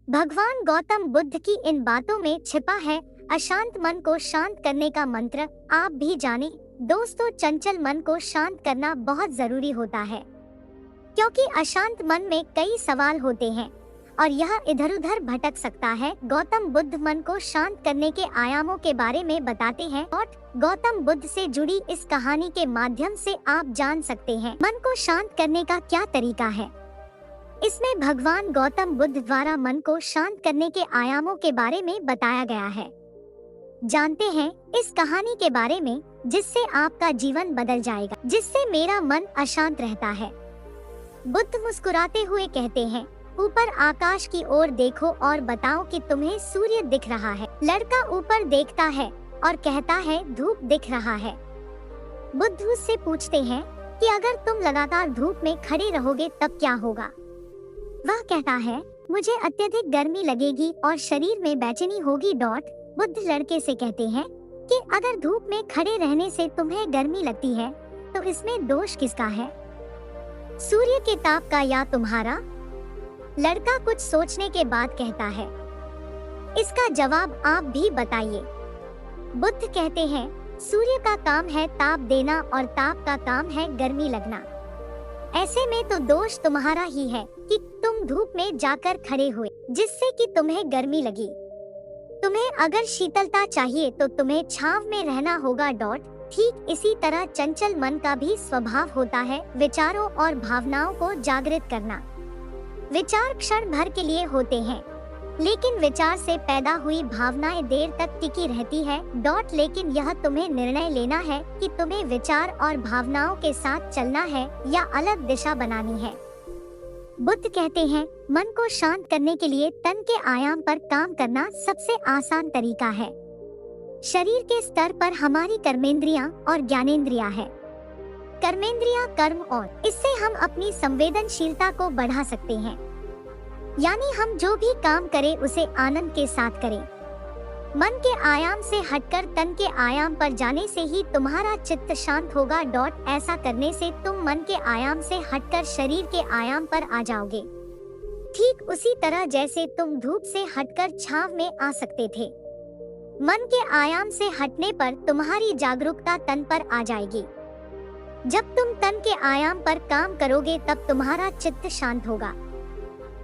भगवान गौतम बुद्ध की इन बातों में छिपा है अशांत मन को शांत करने का मंत्र। आप भी जाने दोस्तों, चंचल मन को शांत करना बहुत जरूरी होता है, क्योंकि अशांत मन में कई सवाल होते हैं और यह इधर उधर भटक सकता है। गौतम बुद्ध मन को शांत करने के आयामों के बारे में बताते हैं और गौतम बुद्ध से जुड़ी इस कहानी के माध्यम से आप जान सकते हैं मन को शांत करने का क्या तरीका है। इसमें भगवान गौतम बुद्ध द्वारा मन को शांत करने के आयामों के बारे में बताया गया है। जानते हैं इस कहानी के बारे में जिससे आपका जीवन बदल जाएगा। जिससे मेरा मन अशांत रहता है। बुद्ध मुस्कुराते हुए कहते हैं, ऊपर आकाश की ओर देखो और बताओ कि तुम्हें सूर्य दिख रहा है। लड़का ऊपर देखता है और कहता है धूप दिख रहा है। बुद्ध उससे पूछते हैं कि अगर तुम लगातार धूप में खड़े रहोगे तब क्या होगा। वह कहता है, मुझे अत्यधिक गर्मी लगेगी और शरीर में बेचैनी होगी। बुद्ध लड़के से कहते हैं कि अगर धूप में खड़े रहने से तुम्हें गर्मी लगती है तो इसमें दोष किसका है, सूर्य के ताप का या तुम्हारा। लड़का कुछ सोचने के बाद कहता है, इसका जवाब आप भी बताइए। बुद्ध कहते हैं, सूर्य का काम है ताप देना और ताप का काम है गर्मी लगना। ऐसे में तो दोष तुम्हारा ही है कि तुम धूप में जाकर खड़े हुए जिससे कि तुम्हें गर्मी लगी। तुम्हें अगर शीतलता चाहिए तो तुम्हें छांव में रहना होगा। ठीक इसी तरह चंचल मन का भी स्वभाव होता है विचारों और भावनाओं को जागृत करना। विचार क्षण भर के लिए होते हैं, लेकिन विचार से पैदा हुई भावनाएं देर तक टिकी रहती है। लेकिन यह तुम्हें निर्णय लेना है कि तुम्हें विचार और भावनाओं के साथ चलना है या अलग दिशा बनानी है। बुद्ध कहते हैं, मन को शांत करने के लिए तन के आयाम पर काम करना सबसे आसान तरीका है। शरीर के स्तर पर हमारी कर्मेंद्रियां और ज्ञानेंद्रियां है। कर्मेंद्रियां कर्म और इससे हम अपनी संवेदनशीलता को बढ़ा सकते हैं, यानी हम जो भी काम करें उसे आनंद के साथ करें। मन के आयाम से हटकर तन के आयाम पर जाने से ही तुम्हारा चित्त शांत होगा। ऐसा करने से तुम मन के आयाम से हटकर शरीर के आयाम पर आ जाओगे, ठीक उसी तरह जैसे तुम धूप से हटकर छांव में आ सकते थे। मन के आयाम से हटने पर तुम्हारी जागरूकता तन पर आ जाएगी। जब तुम तन के आयाम पर काम करोगे तब तुम्हारा चित्त शांत होगा।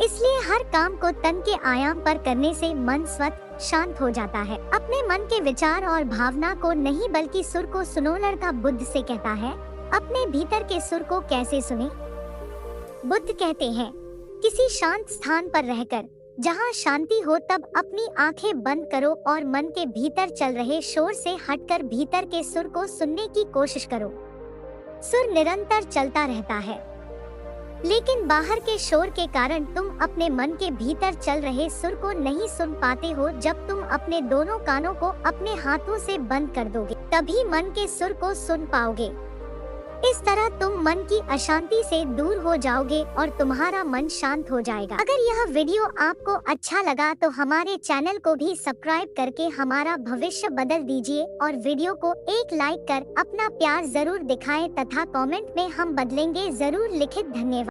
इसलिए हर काम को तन के आयाम पर करने से मन स्वतः शांत हो जाता है। अपने मन के विचार और भावना को नहीं बल्कि सुर को सुनो। लड़का बुद्ध से कहता है, अपने भीतर के सुर को कैसे सुने। बुद्ध कहते हैं, किसी शांत स्थान पर रहकर जहाँ शांति हो तब अपनी आंखें बंद करो और मन के भीतर चल रहे शोर से हटकर भीतर के सुर को सुनने की कोशिश करो। सुर निरंतर चलता रहता है, लेकिन बाहर के शोर के कारण तुम अपने मन के भीतर चल रहे सुर को नहीं सुन पाते हो। जब तुम अपने दोनों कानों को अपने हाथों से बंद कर दोगे तभी मन के सुर को सुन पाओगे। इस तरह तुम मन की अशांति से दूर हो जाओगे और तुम्हारा मन शांत हो जाएगा। अगर यह वीडियो आपको अच्छा लगा तो हमारे चैनल को भी सब्सक्राइब करके हमारा भविष्य बदल दीजिए और वीडियो को एक लाइक कर अपना प्यार जरूर दिखाएं तथा कमेंट में हम बदलेंगे जरूर लिखित। धन्यवाद।